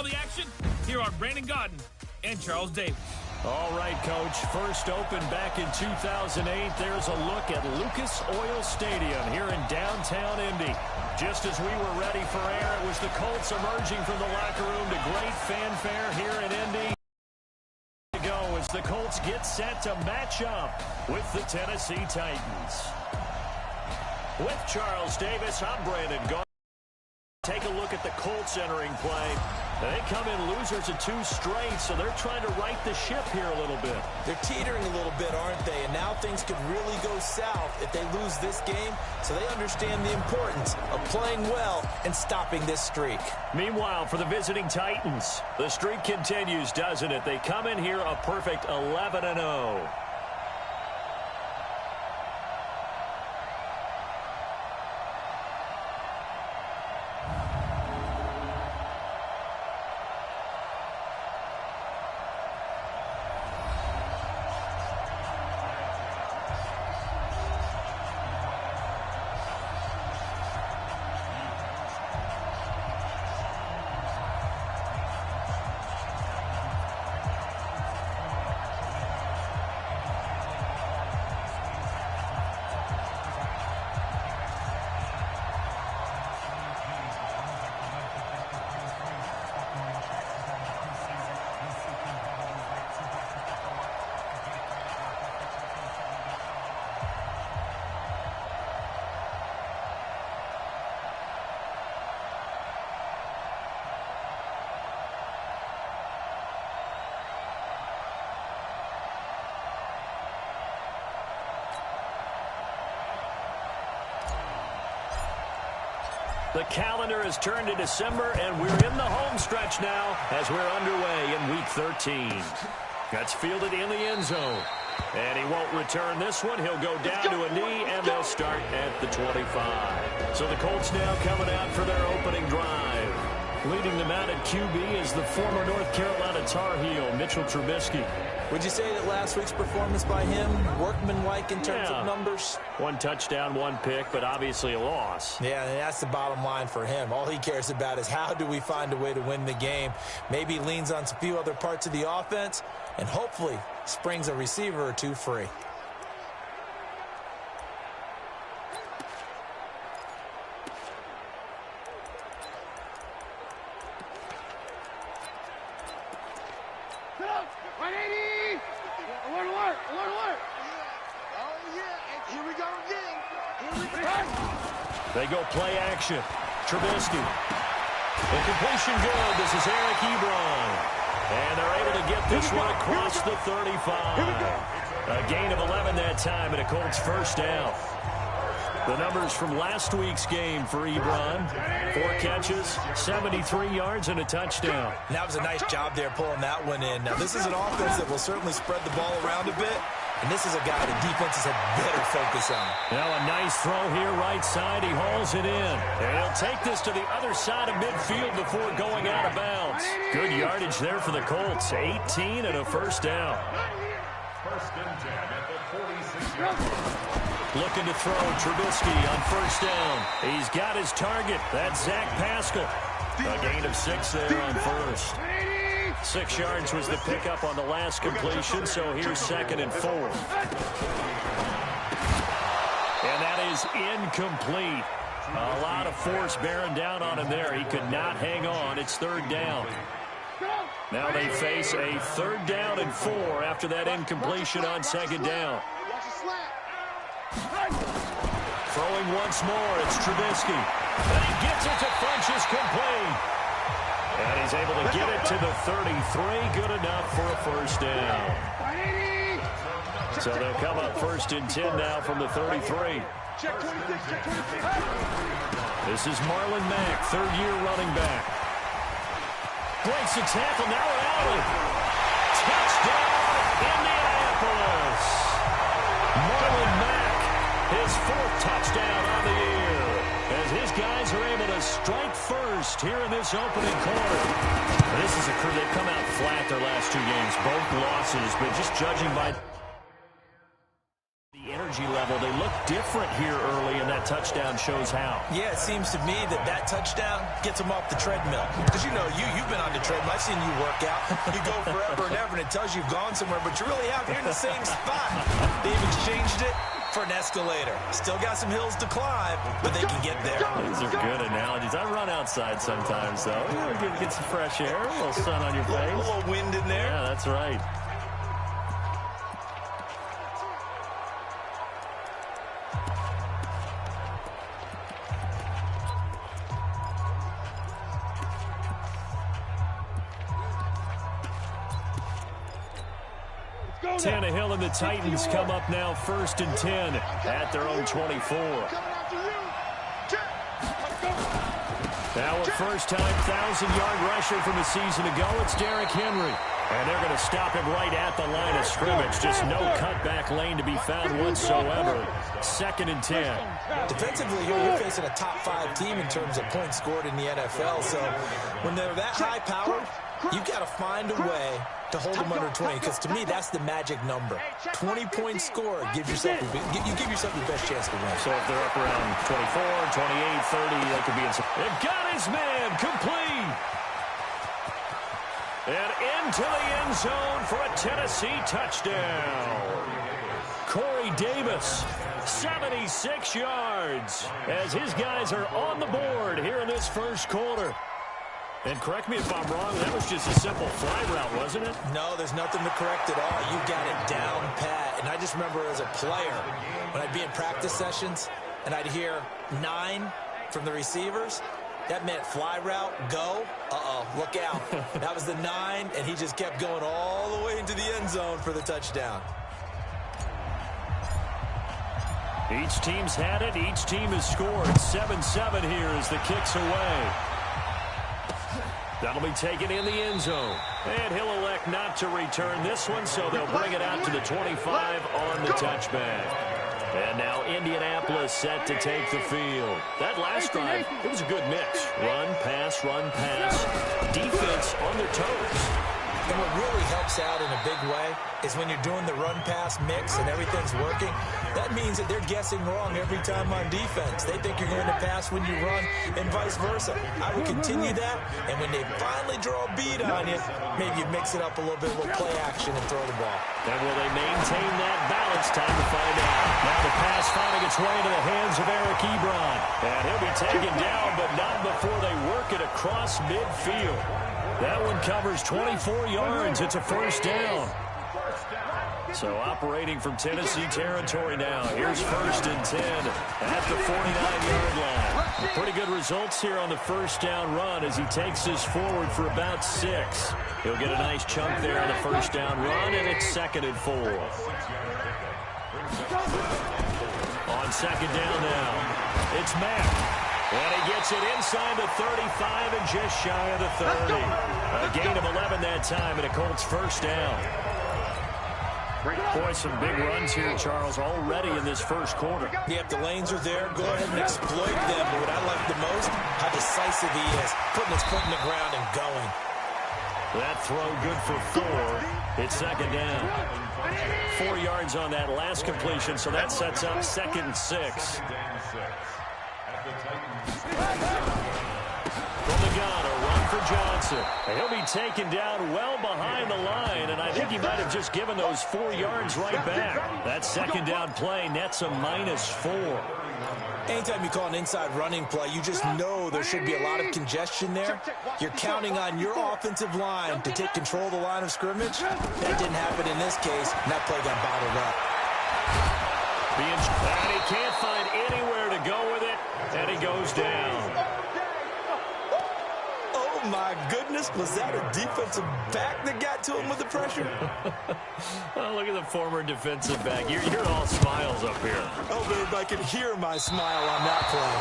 the action, here are Brandon Gaudin and Charles Davis. All right, Coach. First opened back in 2008. There's a look at Lucas Oil Stadium here in downtown Indy. Just as we were ready for air, it was the Colts emerging from the locker room to great fanfare here in Indy. Go as the Colts get set to match up with the Tennessee Titans. With Charles Davis, I'm Brandon Gaudin. Take a look at the Colts entering play. They come in losers of 2 straight, so they're trying to right the ship here a little bit. They're teetering a little bit, aren't they? And now things could really go south if they lose this game, so they understand the importance of playing well and stopping this streak. Meanwhile, for the visiting Titans, the streak continues, doesn't it? They come in here a perfect 11-0. The calendar has turned to December, and we're in the home stretch now as we're underway in Week 13. That's fielded in the end zone. And he won't return this one. He'll go down to a knee, and they'll start at the 25. So the Colts now coming out for their opening drive. Leading them out at QB is the former North Carolina Tar Heel, Mitchell Trubisky. Would you say that last week's performance by him, workmanlike in terms of numbers? 1 touchdown, 1 pick, but obviously a loss. Yeah, and that's the bottom line for him. All he cares about is how do we find a way to win the game. Maybe he leans on a few other parts of the offense and hopefully springs a receiver or 2 free. They go play action. Trubisky. The completion good. This is Eric Ebron. And they're able to get this one across the 35. A gain of 11 that time and a Colts first down. The numbers from last week's game for Ebron. 4 catches, 73 yards, and a touchdown. That was a nice job there pulling that one in. Now, this is an offense that will certainly spread the ball around a bit. And this is a guy that defenses have better focus on. Now a nice throw here right side. He hauls it in. And he'll take this to the other side of midfield before going out of bounds. Good yardage there for the Colts. 18 and a first down. First and 10 at the 46. Looking to throw Trubisky on first down. He's got his target. That's Zach Pascal. A gain of 6 there on first. 6 yards was the pickup on the last completion, so here's 2nd and 4. And that is incomplete. A lot of force bearing down on him there. He could not hang on. It's 3rd down. Now they face a 3rd down and 4 after that incompletion on 2nd down. Throwing once more, it's Trubisky. And he gets it to Funchess complete. And he's able to get it to the 33. Good enough for a first down. So they'll come up 1st and 10 now from the 33. This is Marlon Mack, 3rd-year running back. Breaks the tackle, now an alley. Touchdown, Indianapolis. Marlon Mack, his 4th touchdown on the year, as his guys are able to strike first here in this opening quarter. This is a crew that come out flat their last 2 games, both losses, but just judging by the energy level. They look different here early, and that touchdown shows how. Yeah, it seems to me that touchdown gets them off the treadmill. Because, you know, you've been on the treadmill. I've seen you work out. You go forever and ever, and it tells you you've gone somewhere, but you really haven't. You're in the same spot. They've exchanged it for an escalator. Still got some hills to climb, but they can get there. These are good analogies. I run outside sometimes, though. Get some fresh air, a little sun on your face. A little wind in there. Yeah, that's right. Tannehill and the Titans come up now 1st and 10 at their own 24. Now a first-time 1,000-yard rusher from a season ago. It's Derrick Henry. And they're going to stop him right at the line of scrimmage. Just no cutback lane to be found whatsoever. 2nd and 10. Defensively here, you're facing a top-5 team in terms of points scored in the NFL. So when they're that high-powered, you've got to find a way to hold them under 20, because to me, that's the magic number. 20 points scored, you give yourself the best chance to win. So if they're up around 24, 28, 30, that could be in some... They've got his man complete. And into the end zone for a Tennessee touchdown. Corey Davis, 76 yards, as his guys are on the board here in this first quarter. And correct me if I'm wrong, that was just a simple fly route, wasn't it? No, there's nothing to correct at all. You got it down pat. And I just remember as a player, when I'd be in practice sessions, and I'd hear 9 from the receivers, that meant fly route, go. Uh-oh, look out. That was the 9, and he just kept going all the way into the end zone for the touchdown. Each team's had it. Each team has scored. 7-7 here as the kick's away. That'll be taken in the end zone. And he'll elect not to return this one, so they'll bring it out to the 25 on the touchback. And now Indianapolis set to take the field. That last drive, it was a good mix. Run, pass, defense on their toes. And what really helps out in a big way is when you're doing the run-pass mix and everything's working, that means that they're guessing wrong every time on defense. They think you're going to pass when you run and vice versa. I would continue that, and when they finally draw a bead on you, maybe you mix it up a little bit, a little play action and throw the ball. And will they maintain that balance? Time to find out. Now the pass finding its way into the hands of Eric Ebron. And he'll be taken down, but not before they work it across midfield. That one covers 24 yards. It's a first down. So operating from Tennessee territory now. Here's 1st and 10 at the 49-yard line. Pretty good results here on the first down run as he takes this forward for about 6. He'll get a nice chunk there on the first down run, and it's 2nd and 4. On 2nd down now, it's Mack. And he gets it inside the 35 and just shy of the 30. A gain of 11 that time, and a Colts first down. Boy, some big runs here, Charles, already in this first quarter. Yeah, if the lanes are there, go ahead and exploit them. But what I like the most, how decisive he is, putting his foot in the ground and going. That throw good for 4. It's 2nd down. 4 yards on that last completion, so that sets up 2nd and 6. From the gun, a run for Johnson. He'll be taken down well behind the line, and I think he might have just given those 4 yards right back. That 2nd down play nets a -4. Anytime you call an inside running play, you just know there should be a lot of congestion there. You're counting on your offensive line to take control of the line of scrimmage. That didn't happen in this case, and that play got bottled up. And he can't find anywhere to go with it, and he goes down. Oh, my goodness. Was that a defensive back that got to him with the pressure? Oh, look at the former defensive back. You're all smiles up here. Oh, babe, I can hear my smile on that play.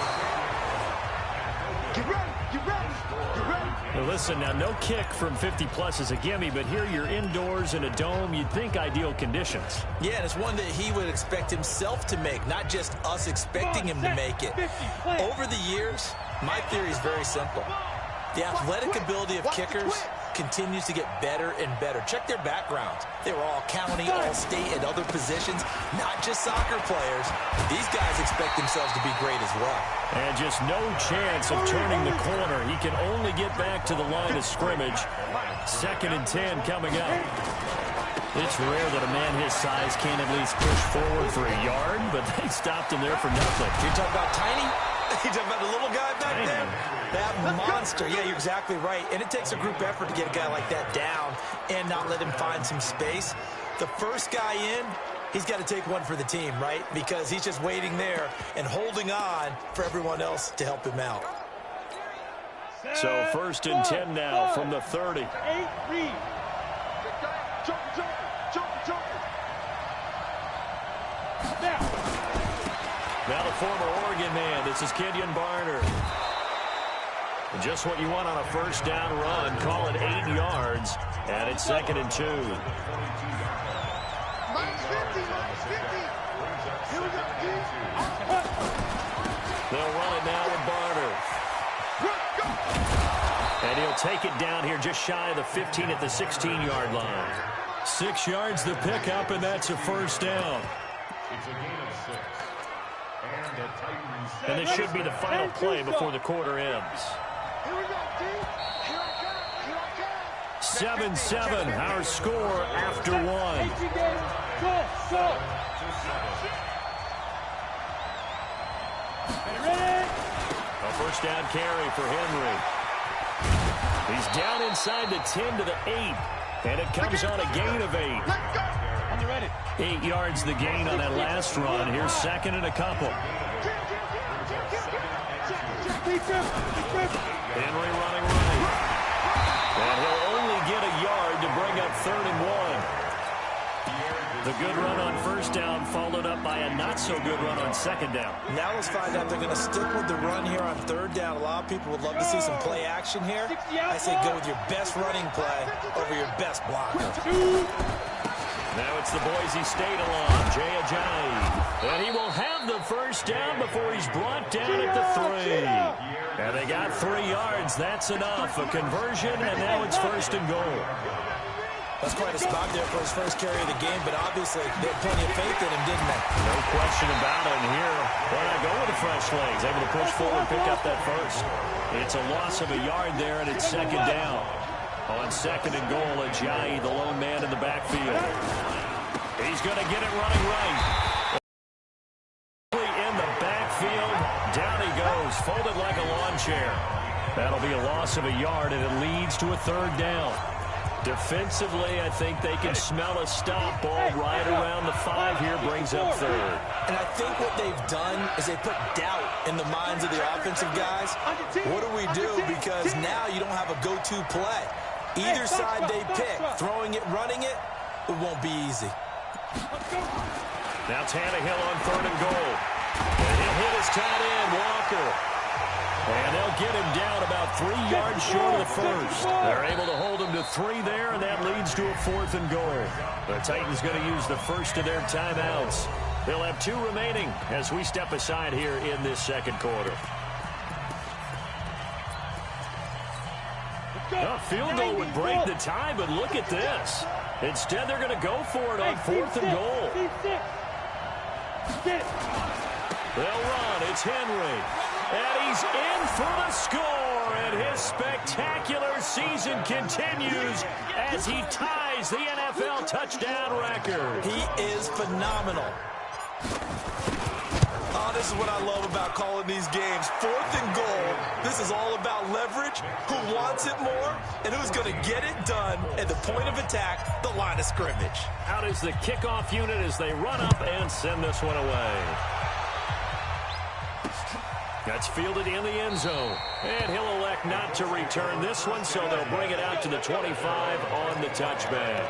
Get ready, get ready, get ready. Now listen, now no kick from 50-plus is a gimme, but here you're indoors in a dome. You'd think ideal conditions. Yeah, and it's one that he would expect himself to make, not just us expecting him to make it. Over the years, my theory is very simple. The athletic ability of kickers continues to get better and better. Check their backgrounds. They were all county, all state, and other positions, not just soccer players. These guys expect themselves to be great as well. And just no chance of turning the corner. He can only get back to the line of scrimmage. 2nd and 10 coming up. It's rare that a man his size can't at least push forward for a yard, but they stopped him there for nothing. You're talking about tiny? You're talking about the little guy back there? That monster. Yeah, you're exactly right. And it takes a group effort to get a guy like that down and not let him find some space. The first guy in, he's got to take one for the team, right? Because he's just waiting there and holding on for everyone else to help him out. So 1st and 10 now from the 30. Now the former Oregon man, this is Kenyon Barner. And just what you want on a first down run, call it 8 yards, and it's 2nd and 2. -50, -50. Here we go, They'll run it now with Barner. And he'll take it down here just shy of the 15 at the 16-yard line. 6 yards the pickup, and that's a first down. It's a gain of 6. And the Titans. And this should be the final play before the quarter ends. Here we go, D. Here I come. 7-7, our score after 1. A first down carry for Henry. He's down inside the 10 to the 8, and it comes on a gain of 8. 8 yards the gain on that last run. Here's 2nd and a couple. Henry running right. And he'll only get a yard to bring up 3rd and 1. The good run on first down followed up by a not-so-good run on 2nd down. Now let's find out they're going to stick with the run here on 3rd down. A lot of people would love to see some play action here. I say go with your best running play over your best blocker. Now it's the Boise State along, Jay Ajayi. And he will have the first down before he's brought down at the 3. And they got 3 yards. That's enough. A conversion, and now it's 1st and goal. That's quite a spot there for his first carry of the game, but obviously they had plenty of faith in him, didn't they? No question about it. And here, why not go with the fresh legs? Able to push forward, pick up that first. It's a loss of a yard there, and it's 2nd down. On 2nd and goal, Ajayi, the lone man in the backfield. He's going to get it running right. In the backfield, down he goes, folded like a lawn chair. That'll be a loss of a yard, and it leads to a 3rd down. Defensively, I think they can smell a stop. Ball right around the 5 here, brings up 3rd. And I think what they've done is they put doubt in the minds of the offensive guys. What do we do? Because now you don't have a go-to play. Either side they pick, throwing it, running it, it won't be easy. Now Tannehill on 3rd and goal. And he'll hit his tight end, Walker. And they'll get him down about 3 yards short of the first. They're able to hold him to 3 there, and that leads to a 4th and goal. The Titans going to use the first of their timeouts. They'll have 2 remaining as we step aside here in this 2nd quarter. A field goal would break the tie, but look at this. Instead, they're going to go for it on 4th and goal. They'll run. It's Henry. And he's in for the score. And his spectacular season continues as he ties the NFL touchdown record. He is phenomenal. Oh, this is what I love about calling these games. 4th and goal. This is all about leverage, who wants it more, and who's going to get it done at the point of attack, the line of scrimmage. Out is the kickoff unit as they run up and send this one away. That's fielded in the end zone. And he'll elect not to return this one, so they'll bring it out to the 25 on the touchback.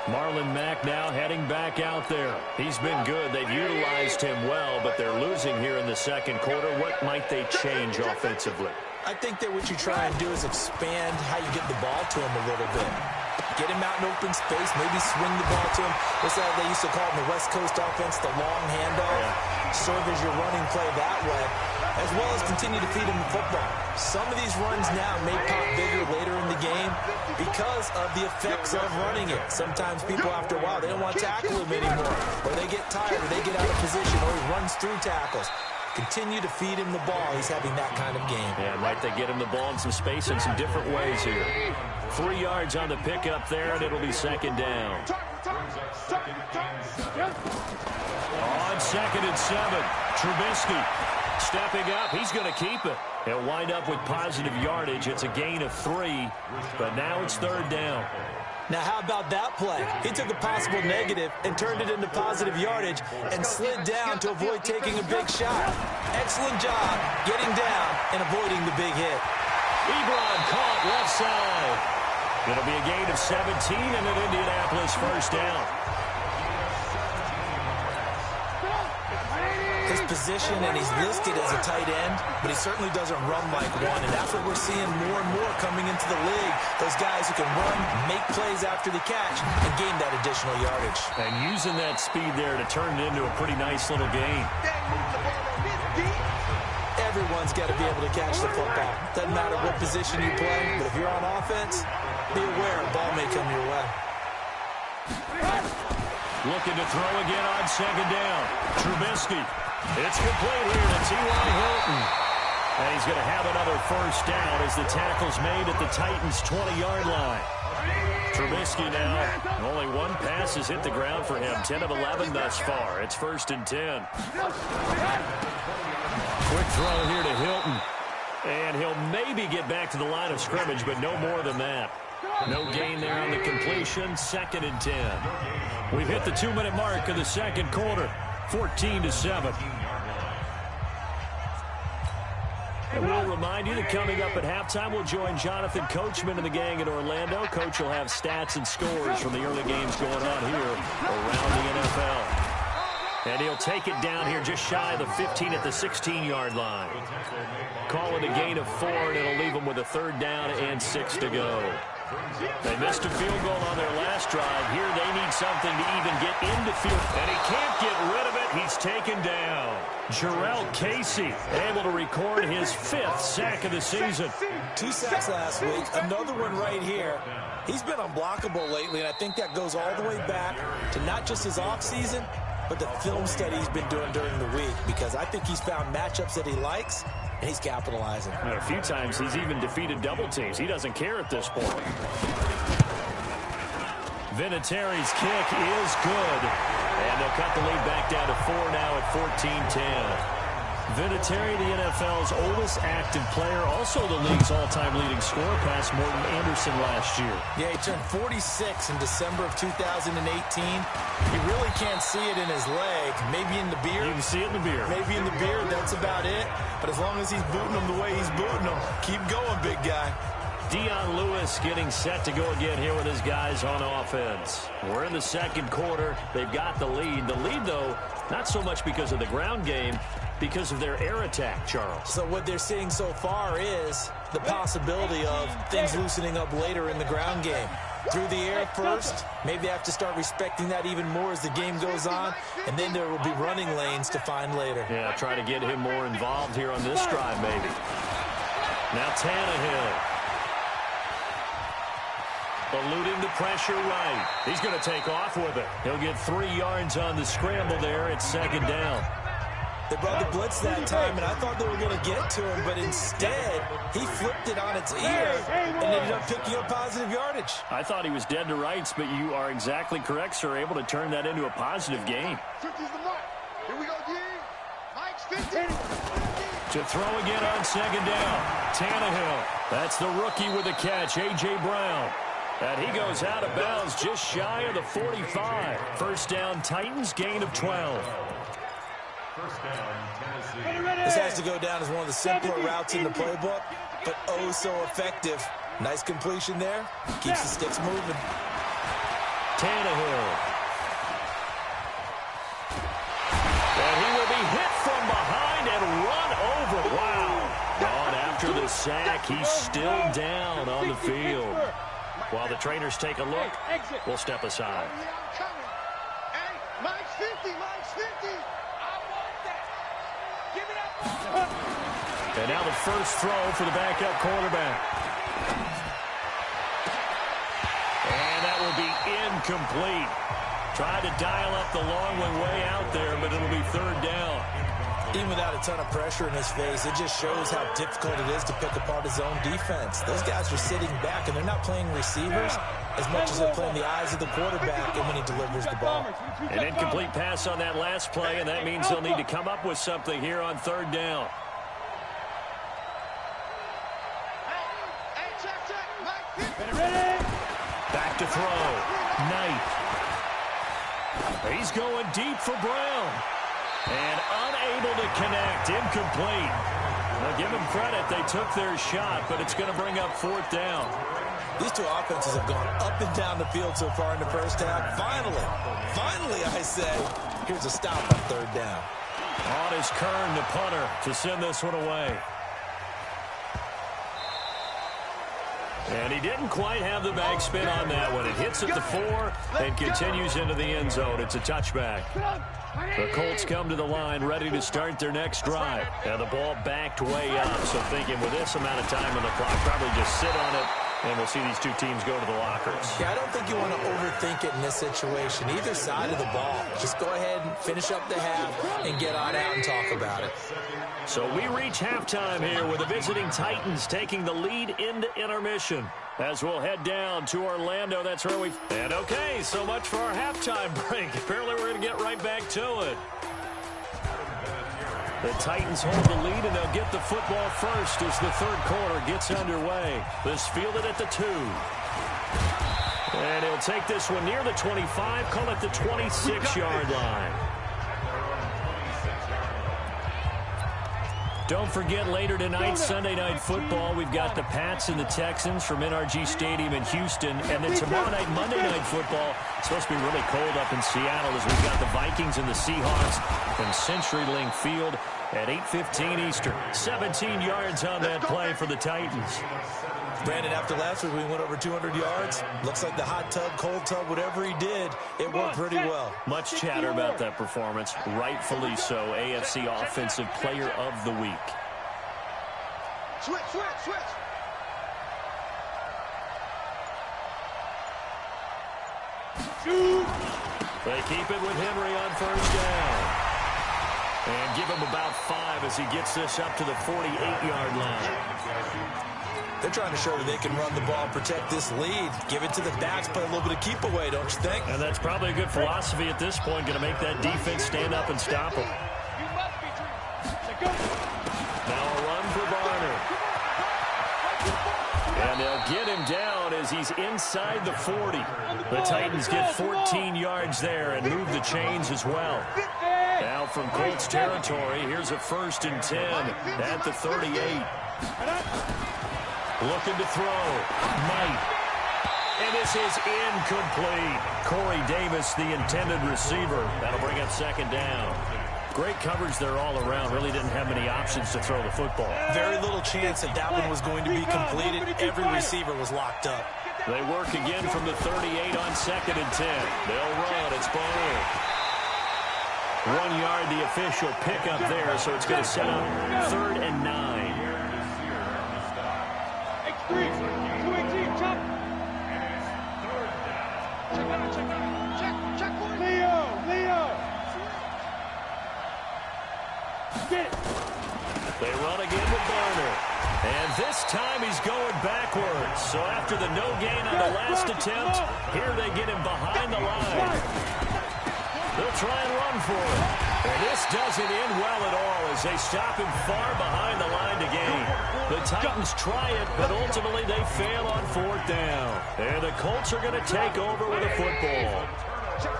Marlon Mack now heading back out there. He's been good. They've utilized him well, but they're losing here in the 2nd quarter. What might they change offensively? I think that what you try and do is expand how you get the ball to him a little bit. Get him out in open space, maybe swing the ball to him. What's that they used to call it in the West Coast offense, the long handoff? Yeah. Serve as your running play that way. as well as continue to feed him the football. Some of these runs now may pop bigger later in the game because of the effects of running it. Sometimes people, after a while, they don't want to tackle him anymore, or they get tired, or they get out of position, or he runs through tackles. Continue to feed him the ball. He's having that kind of game. Yeah, might they get him the ball in some space in some different ways here. 3 yards on the pickup there, and it'll be second down. On 2nd and 7, Trubisky stepping up. He's going to keep it. He'll wind up with positive yardage. It's a gain of 3, but now it's 3rd down. Now, how about that play? He took a possible negative and turned it into positive yardage and slid down to avoid taking a big shot. Excellent job getting down and avoiding the big hit. Ebron caught left side. It'll be a gain of 17 and an Indianapolis first down. His position, and he's listed as a tight end, but he certainly doesn't run like one, and that's what we're seeing more and more coming into the league. Those guys who can run, make plays after the catch, and gain that additional yardage. And using that speed there to turn it into a pretty nice little gain. Everyone's got to be able to catch the football. Doesn't matter what position you play, but if you're on offense, be aware a ball may come your way. Looking to throw again on 2nd down. Trubisky. It's complete here to T.Y. Hilton. And he's going to have another first down as the tackle's made at the Titans' 20-yard line. Trubisky now, only one pass has hit the ground for him. 10 of 11 thus far. It's 1st and 10. Quick throw here to Hilton. And he'll maybe get back to the line of scrimmage, but no more than that. No gain there on the completion. 2nd and 10. We've hit the 2-minute mark of the second quarter. 14-7. And we'll remind you that coming up at halftime, we'll join Jonathan Coachman and the gang in Orlando. Coach will have stats and scores from the early games going on here around the NFL. And he'll take it down here just shy of the 15 at the 16-yard line. Call it a gain of 4, and it'll leave them with a 3rd down and 6 to go. They missed a field goal on their last drive. Here they need something to even get into field. And he can't get rid of it. He's taken down. Jarrell Casey able to record his 5th sack of the season. 2 sacks last week. Another one right here. He's been unblockable lately, and I think that goes all the way back to not just his offseason, but the film study he's been doing during the week, because I think he's found matchups that he likes, and he's capitalizing. And a few times he's even defeated double teams. He doesn't care at this point. Vinatieri's kick is good. And they'll cut the lead back down to 4 now at 14-10. Vinatieri, the NFL's oldest active player, also the league's all-time leading scorer, past Morton Anderson last year. Yeah, he turned 46 in December of 2018. You really can't see it in his leg. Maybe in the beard. You can see it in the beard. Maybe in the beard, that's about it. But as long as he's booting them the way he's booting them, keep going, big guy. Dion Lewis getting set to go again here with his guys on offense. We're in the second quarter. They've got the lead. The lead, though, not so much because of the ground game, because of their air attack, Charles. So what they're seeing so far is the possibility of things loosening up later in the ground game. Through the air first, maybe they have to start respecting that even more as the game goes on, and then there will be running lanes to find later. Yeah, try to get him more involved here on this drive, maybe. Now Tannehill. Eluding the pressure right. He's going to take off with it. He'll get 3 yards on the scramble there. It's second down. They brought the blitz that time, and I thought they were going to get to him, but instead, he flipped it on its ear and ended up picking up positive yardage. I thought he was dead to rights, but you are exactly correct, sir. Able to turn that into a positive gain. 50's the mark. Here we go, D. Mike's 50. To throw again on second down. Tannehill. That's the rookie with the catch, A.J. Brown. And he goes out of bounds just shy of the 45. First down, Titans, gain of 12. This has to go down as one of the simpler routes in the playbook, but oh so effective. Nice completion there. Keeps the sticks moving. Tannehill. And he will be hit from behind and run over. Wow. On after the sack, he's still down on the field. While the trainers take a look, we'll step aside. Hey, Mike's 50, Mike's 50. I want that. And now the first throw for the backup quarterback. And that will be incomplete. Tried to dial up the long one way out there, but it'll be third down. Even without a ton of pressure in his face, it just shows how difficult it is to pick apart his own defense. Those guys are sitting back, and they're not playing receivers as much as they're playing the eyes of the quarterback and when he delivers the ball. An incomplete pass on that last play, and that means they'll need to come up with something here on third down. Back to throw. Knight. He's going deep for Brown. And unable to connect. Incomplete. Now give them credit. They took their shot, but it's going to bring up fourth down. These two offenses have gone up and down the field so far in the first half. Finally, I say, here's a stop on third down. On is Kern, the punter, to send this one away. And he didn't quite have the backspin on that one. It hits at the 4 and continues into the end zone. It's a touchback. The Colts come to the line ready to start their next drive. And the ball backed way up. So thinking with this amount of time on the clock, probably just sit on it. And we'll see these two teams go to the lockers. Yeah, I don't think you want to overthink it in this situation. Either side of the ball. Just go ahead and finish up the half and get on out and talk about it. So we reach halftime here with the visiting Titans taking the lead into intermission. As we'll head down to Orlando, that's where we... And okay, so much for our halftime break. Apparently we're going to get right back to it. The Titans hold the lead, and they'll get the football first as the third quarter gets underway. This fielded at the 2. And he'll take this one near the 25, call it the 26-yard line. Don't forget, later tonight, Sunday Night Football, we've got the Pats and the Texans from NRG Stadium in Houston. And then tomorrow night, Monday Night Football, it's supposed to be really cold up in Seattle as we've got the Vikings and the Seahawks from CenturyLink Field at 8:15 Eastern. 17 yards on that play for the Titans. Brandon, after last week we went over 200 yards. Looks like the hot tub, cold tub, whatever he did, it worked pretty well. Much chatter about that performance. Rightfully so. AFC Offensive Player of the Week. Switch. They keep it with Henry on first down. And give him about 5 as he gets this up to the 48-yard line. They're trying to show that they can run the ball, protect this lead. Give it to the backs, play a little bit of keep away, don't you think? And that's probably a good philosophy at this point, going to make that defense stand up and stop them. Now a run for Barner. And they'll get him down as he's inside the 40. The Titans get 14 yards there and move the chains as well. Now from Colts territory, here's a 1st and 10 at the 38. Looking to throw. Knight. And this is incomplete. Corey Davis, the intended receiver. That'll bring up second down. Great coverage there all around. Really didn't have many options to throw the football. Very little chance that one was going to be completed. Every receiver was locked up. They work again from the 38 on 2nd and 10. They'll run. It's Barner. 1 yard, the official pickup there, so it's going to set up 3rd and 9. They run again with Barner. And this time he's going backwards. So after the no gain on the last attempt, here they get him behind the line. They'll try and run for it. And this doesn't end well at all as they stop him far behind the line to gain. The Titans try it, but ultimately they fail on 4th down. And the Colts are going to take over with a football.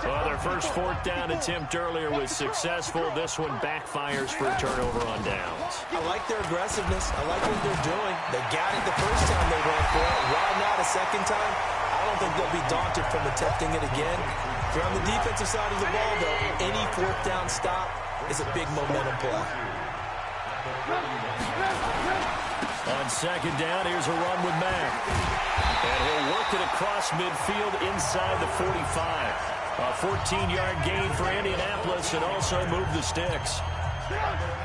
Well, their first 4th down attempt earlier was successful. This one backfires for a turnover on downs. I like their aggressiveness. I like what they're doing. They got it the first time they went for it. Why not a second time? I don't think they'll be daunted from attempting it again. If you're on the defensive side of the ball, though, any 4th down stop is a big momentum play. On 2nd down, here's a run with Mack. And he'll work it across midfield inside the 45. A 14-yard gain for Indianapolis and also move the sticks.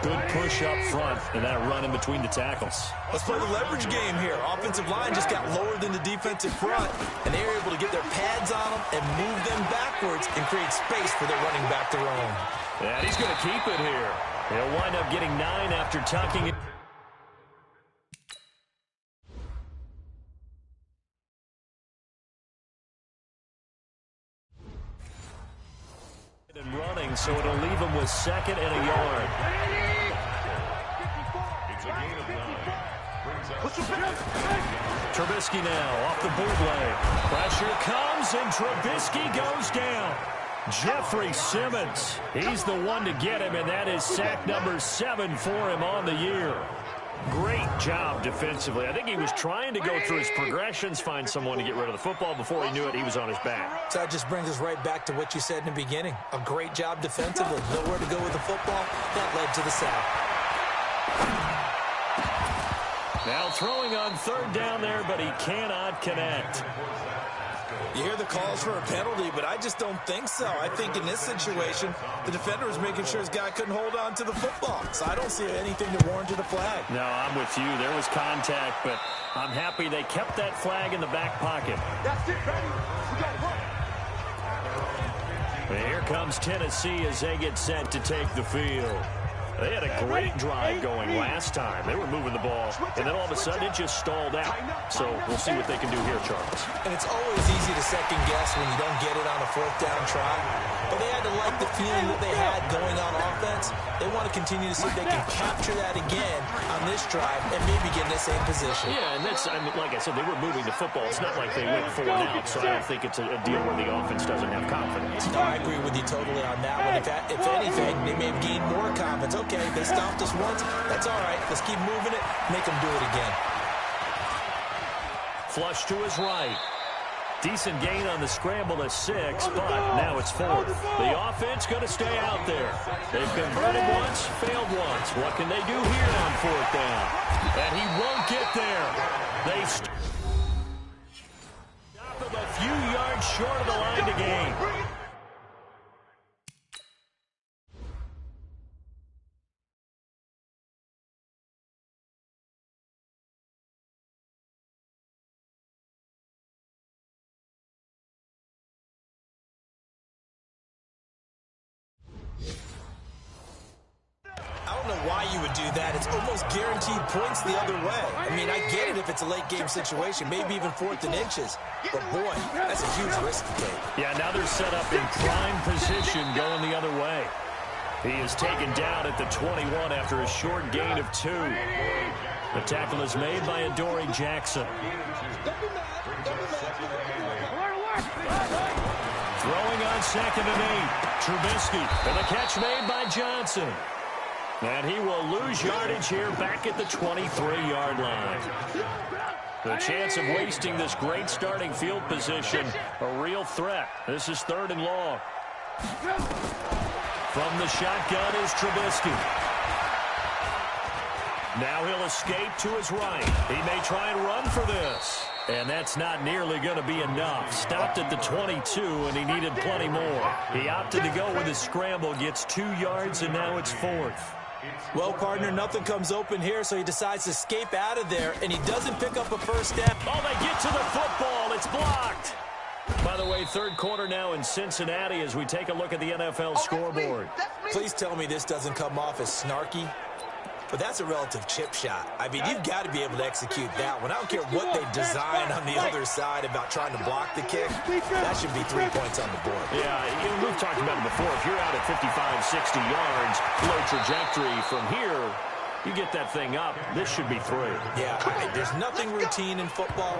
Good push up front and that run in between the tackles. Let's play the leverage game here. Offensive line just got lower than the defensive front, and they were able to get their pads on them and move them backwards and create space for their running back to roam. And he's going to keep it here. He'll wind up getting 9 after tucking it. And running, so it'll leave him with 2nd and a yard. It's a gain of 9. Trubisky now off the bootleg. Pressure comes, and Trubisky goes down. Jeffrey Simmons, he's the one to get him, and that is sack number 7 for him on the year. Great job defensively. I think he was trying to go through his progressions, find someone to get rid of the football. Before he knew it, he was on his back. So that just brings us right back to what you said in the beginning. A great job defensively. Nowhere to go with the football. That led to the sack. Now throwing on 3rd down there, but he cannot connect. You hear the calls for a penalty, but I just don't think so. I think in this situation, the defender was making sure his guy couldn't hold on to the football. So I don't see anything that warranted a flag. No, I'm with you. There was contact, but I'm happy they kept that flag in the back pocket. That's it, ready. We got to And here comes Tennessee as they get set to take the field. They had a great drive going last time. They were moving the ball, and then all of a sudden it just stalled out. So we'll see what they can do here, Charles. And it's always easy to second guess when you don't get it on a 4th down try. But they had to like the feeling that they had going on offense. They want to continue to see if they can capture that again on this drive and maybe get in the same position. Yeah, and that's, I mean, like I said, they were moving the football. It's not like they went 4 and out, so I don't think it's a deal where the offense doesn't have confidence. No, I agree with you totally on that one. If anything, they may have gained more confidence. Okay, they stopped us once. That's all right. Let's keep moving it. Make them do it again. Flush to his right. Decent gain on the scramble to 6, but now it's 4th. The offense going to stay out there. They've converted once, failed once. What can they do here on 4th down? And he won't get there. They stop him a few yards short of the line to gain. Why you would do that. It's almost guaranteed points the other way. I mean, I get it if it's a late game situation, maybe even 4th and inches. But boy, that's a huge risk to take. Yeah, now they're set up in prime position going the other way. He is taken down at the 21 after a short gain of 2. The tackle is made by Adoree Jackson. Throwing on 2nd and 8. Trubisky, and the catch made by Johnson. And he will lose yardage here back at the 23-yard line. The chance of wasting this great starting field position, a real threat. This is 3rd and long. From the shotgun is Trubisky. Now he'll escape to his right. He may try and run for this. And that's not nearly going to be enough. Stopped at the 22, and he needed plenty more. He opted to go with his scramble, gets 2 yards, and now it's 4th. Well, partner, nothing comes open here, so he decides to escape out of there, and he doesn't pick up a 1st down. Oh, they get to the football. It's blocked. By the way, 3rd quarter now in Cincinnati as we take a look at the NFL scoreboard. Please tell me this doesn't come off as snarky. But that's a relative chip shot. I mean, you've got to be able to execute that one. I don't care what they design on the other side about trying to block the kick. That should be 3 points on the board. Yeah, we've talked about it before. If you're out at 55, 60 yards, low trajectory from here, you get that thing up. This should be 3. Yeah, there's nothing routine in football,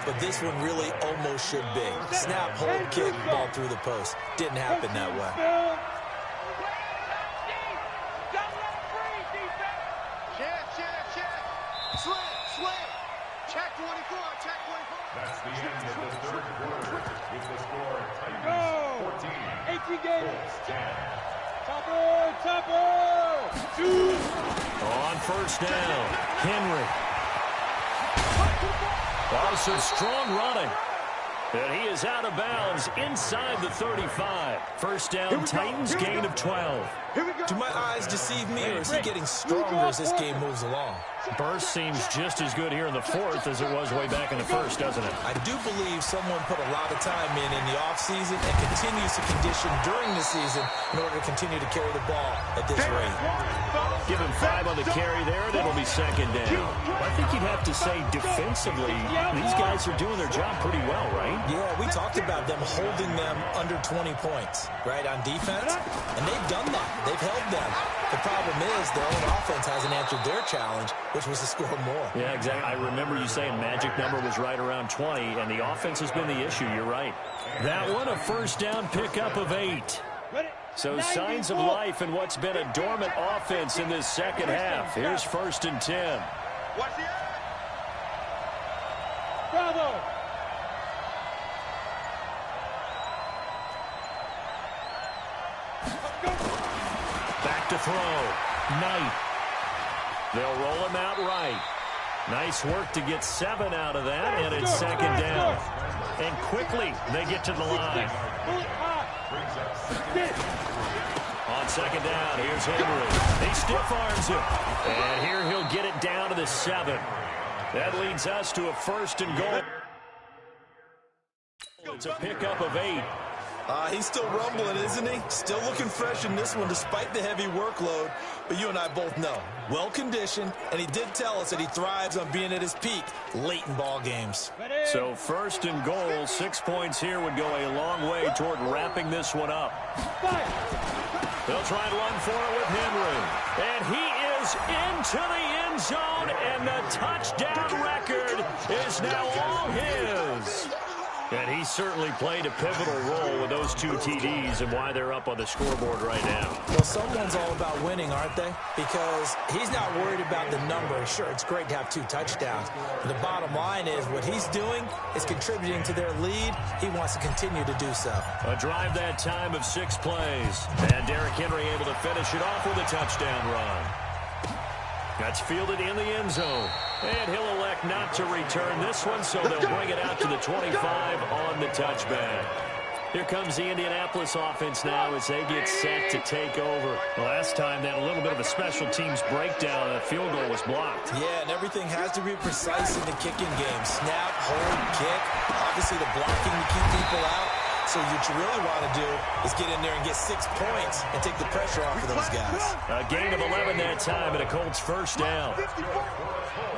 but this one really almost should be. Snap, hold, kick, ball through the post. Didn't happen that way. Check 24, check 24. That's the end of the 3rd quarter with the score Titans 14, 18 games. Colts 10. Topper! On 1st down, Henry. Oh, some strong running. And he is out of bounds inside the 35. 1st down, Titans, gain of 12. Do my eyes deceive me, or is he getting stronger as this game moves along? Burst seems just as good here in the fourth as it was way back in the first, doesn't it? I do believe someone put a lot of time in the offseason and continues to condition during the season in order to continue to carry the ball at this rate. Give him 5 on the carry there, and it'll be second down. I think you'd have to say defensively, these guys are doing their job pretty well, right? Yeah, we talked about them holding them under 20 points, right, on defense, and they've done that. They've held them. The problem is their own offense hasn't answered their challenge, which was to score more. Yeah, exactly. I remember you saying magic number was right around 20, and the offense has been the issue. You're right. That one, a first down pickup of 8. So signs of life in what's been a dormant offense in this second half. Here's 1st and 10. Bravo! Back to throw. Knight. They'll roll him out right. Nice work to get 7 out of that, and it's second down. And quickly, they get to the line. On second down, here's Henry. He stiff arms him. And here he'll get it down to the 7. That leads us to a 1st and goal. It's a pickup of 8. He's still rumbling, isn't he? Still looking fresh in this one despite the heavy workload. But you and I both know, well-conditioned, and he did tell us that he thrives on being at his peak late in ball games. So 1st and goal, 6 points here would go a long way toward wrapping this one up. They'll try and run for it with Henry. And he is into the end zone, and the touchdown record is now all his. And he certainly played a pivotal role with those 2 TDs and why they're up on the scoreboard right now. Well, someone's all about winning, aren't they? Because he's not worried about the number. Sure, it's great to have 2 touchdowns. But the bottom line is what he's doing is contributing to their lead. He wants to continue to do so. A drive that time of 6 plays. And Derrick Henry able to finish it off with a touchdown run. That's fielded in the end zone. And he'll elect not to return this one, so they'll bring it out to the 25 on the touchback. Here comes the Indianapolis offense now as they get set to take over. Last time, that a little bit of a special teams breakdown. A field goal was blocked. Yeah, and everything has to be precise in the kicking game. Snap, hold, kick. Obviously, the blocking to keep people out. So what you really want to do is get in there and get 6 points and take the pressure off of those guys. A gain of 11 that time, and a Colts first down.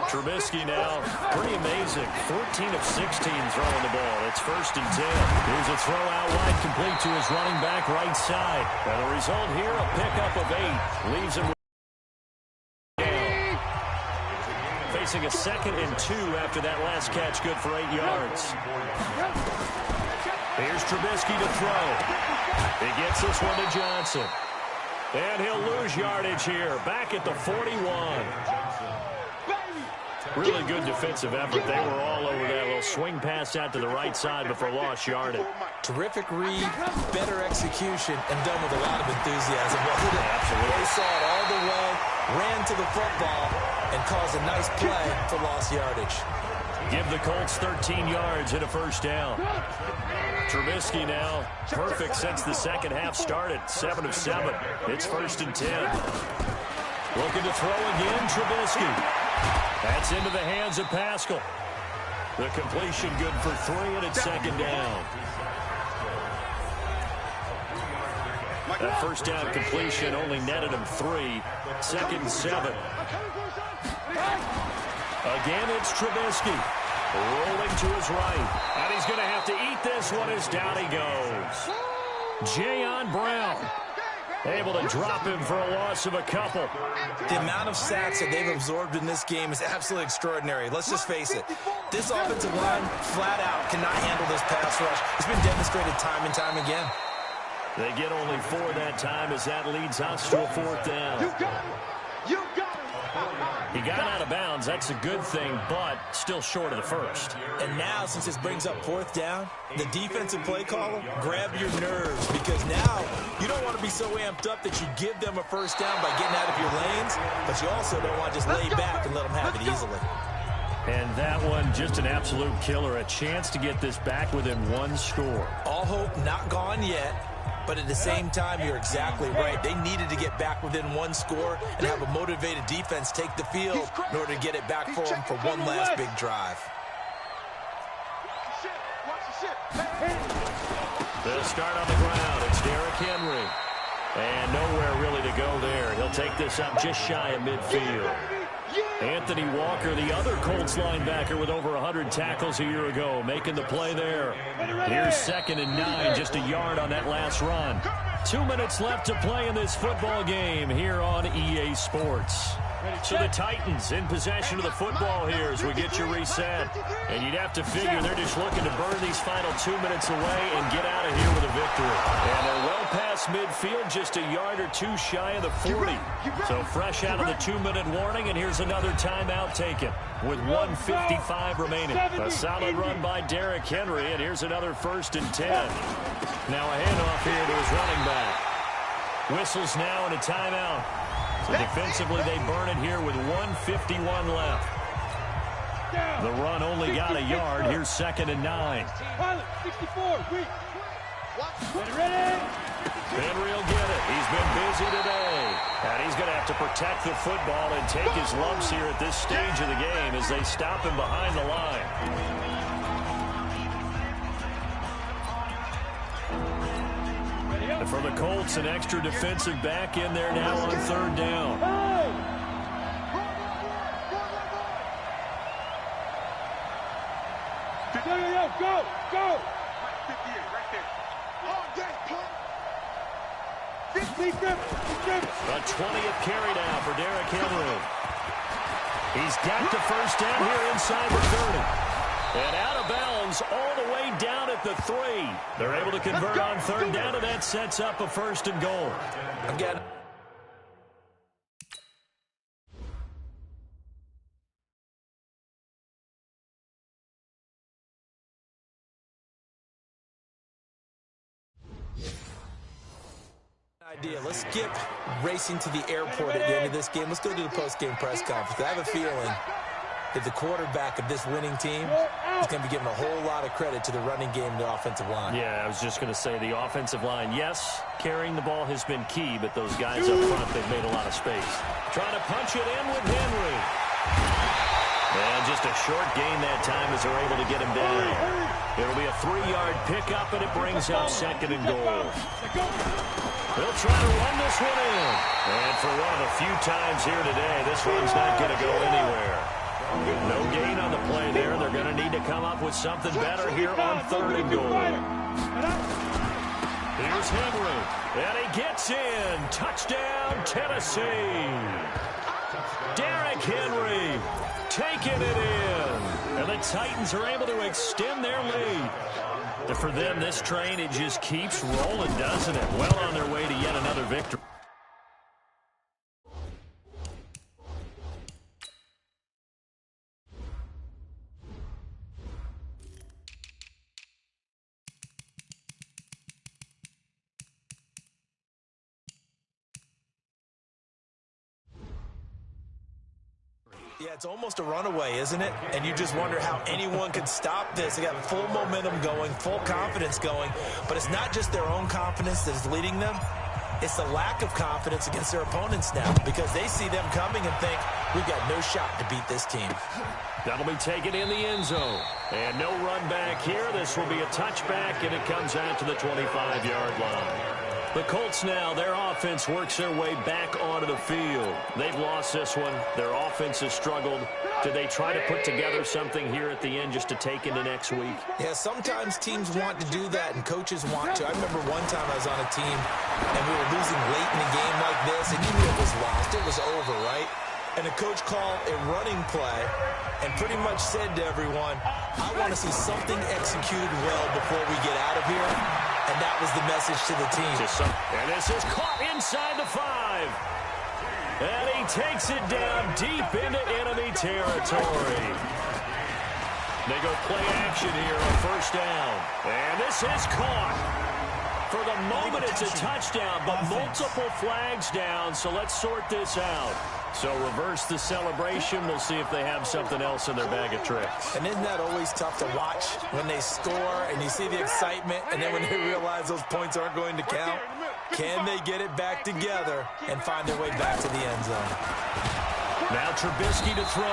Trubisky now, pretty amazing. 14 of 16 throwing the ball. It's 1st and 10. Here's a throw out wide, complete to his running back right side. And the result here, a pickup of 8. Leaves him down. Facing a 2nd and 2 after that last catch, good for 8 yards. Here's Trubisky to throw. He gets this one to Johnson. And he'll lose yardage here. Back at the 41. Really good defensive effort. They were all over that little swing pass out to the right side before lost yardage. Terrific read, better execution, and done with a lot of enthusiasm. Wasn't it? Absolutely. They saw it all the way, ran to the football, and caused a nice play for lost yardage. Give the Colts 13 yards and a first down. Trubisky now, perfect since the second half started. 7 of 7. It's 1st and 10. Looking to throw again, Trubisky. That's into the hands of Pascal. The completion good for 3, and it's second down. That first down completion only netted him 3. 2nd and 7. Again, it's Trubisky. Rolling to his right. And he's going to have to eat this one as down he goes. Jayon Brown able to drop him for a loss of a couple. The amount of sacks that they've absorbed in this game is absolutely extraordinary. Let's just face it. This offensive line, flat out, cannot handle this pass rush. It's been demonstrated time and time again. They get only 4 that time as that leads us to a 4th down. You got him. You got him. He got out of bounds. That's a good thing, but still short of the first. And now, since this brings up 4th down, the defensive play caller, grab your nerves, because now you don't want to be so amped up that you give them a first down by getting out of your lanes, but you also don't want to just lay back and let them have it easily. And that one, just an absolute killer. A chance to get this back within 1 score. All hope not gone yet. But at the same time, you're exactly right. They needed to get back within one score and have a motivated defense take the field in order to get it back for them for one last big drive. They'll start on the ground. It's Derrick Henry. And nowhere really to go there. He'll take this up just shy of midfield. Anthony Walker, the other Colts linebacker with over 100 tackles a year ago, making the play there. Here's 2nd and 9, just a yard on that last run. 2 minutes left to play in this football game here on EA Sports. So the Titans in possession of the football here as we get you reset. And you'd have to figure they're just looking to burn these final 2 minutes away and get out of here with a victory. And they're well past midfield, just a yard or two shy of the 40. So fresh out of the 2-minute warning, and here's another timeout taken with 1:55 remaining. A solid run by Derrick Henry, and here's another 1st and 10. Now a handoff here to his running back. Whistles now and a timeout. So defensively, they burn it here with 1:51 left. The run only got a yard. Here's 2nd and 9. Henry will get it. He's been busy today. And he's going to have to protect the football and take his lumps here at this stage of the game as they stop him behind the line. And for the Colts, an extra defensive back in there now on 3rd down. Go! A 20th carry down for Derrick Henry. He's got the 1st down here inside the 30. And out of bounds all the way down at the 3. They're able to convert on 3rd down, and that sets up a 1st and goal. Again. Let's skip racing to the airport at the end of this game. Let's go to the post-game press conference. I have a feeling that the quarterback of this winning team is going to be giving a whole lot of credit to the running game and the offensive line. Yeah, I was just going to say the offensive line, yes, carrying the ball has been key, but those guys up front, they've made a lot of space. Trying to punch it in with Henry. And just a short gain that time as they're able to get him down. It'll be a 3-yard pickup, and it brings up 2nd and goal. They'll try to run this one in. And for one of the few times here today, this one's not going to go anywhere. No gain on the play there. They're going to need to come up with something better here on 3rd and goal. Here's Henry. And he gets in. Touchdown, Tennessee. Derrick Henry taking it in. And the Titans are able to extend their lead. And for them, this train, it just keeps rolling, doesn't it? Well on their way to yet another victory. Yeah, it's almost a runaway, isn't it? And you just wonder how anyone can stop this. They got full momentum going, full confidence going. But it's not just their own confidence that is leading them. It's the lack of confidence against their opponents now because they see them coming and think, we've got no shot to beat this team. That'll be taken in the end zone. And no run back here. This will be a touchback, and it comes out to the 25-yard line. The Colts now, their offense works their way back onto the field. They've lost this one. Their offense has struggled. Did they try to put together something here at the end just to take into next week? Yeah, sometimes teams want to do that and coaches want to. I remember one time I was on a team and we were losing late in a game like this, and you knew it was lost. It was over, right? And the coach called a running play and pretty much said to everyone, I want to see something executed well before we get out of here. And that was the message to the team. And this is caught inside the 5. And he takes it down deep into enemy territory. They go play action here on 1st down. And this is caught. For the moment, it's a touchdown, but multiple flags down, so let's sort this out. So reverse the celebration. We'll see if they have something else in their bag of tricks. And isn't that always tough to watch when they score and you see the excitement, and then when they realize those points aren't going to count? Can they get it back together and find their way back to the end zone? Now Trubisky to throw.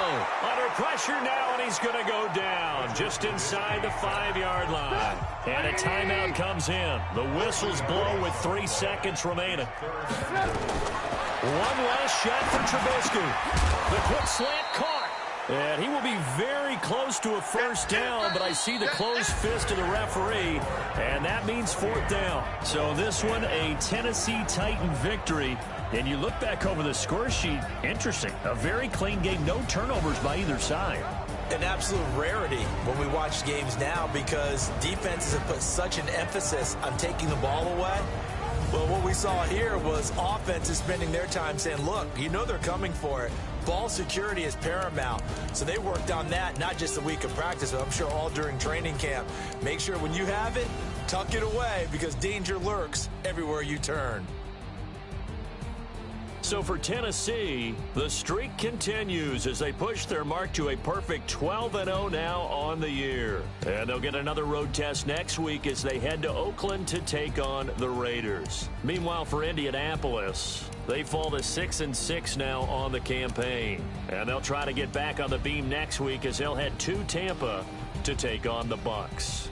Under pressure now, and he's going to go down just inside the 5-yard line. And a timeout comes in. The whistles blow with 3 seconds remaining. One last shot for Trubisky. The quick slant caught. And he will be very close to a first down, but I see the closed fist of the referee, and that means 4th down. So this one, a Tennessee Titan victory. And you look back over the score sheet, interesting. A very clean game, no turnovers by either side. An absolute rarity when we watch games now because defenses have put such an emphasis on taking the ball away. Well, what we saw here was offenses spending their time saying, look, you know they're coming for it. Ball security is paramount. So they worked on that, not just a week of practice, but I'm sure all during training camp. Make sure when you have it, tuck it away because danger lurks everywhere you turn. So for Tennessee, the streak continues as they push their mark to a perfect 12-0 now on the year. And they'll get another road test next week as they head to Oakland to take on the Raiders. Meanwhile, for Indianapolis, they fall to 6-6 now on the campaign. And they'll try to get back on the beam next week as they'll head to Tampa to take on the Bucs.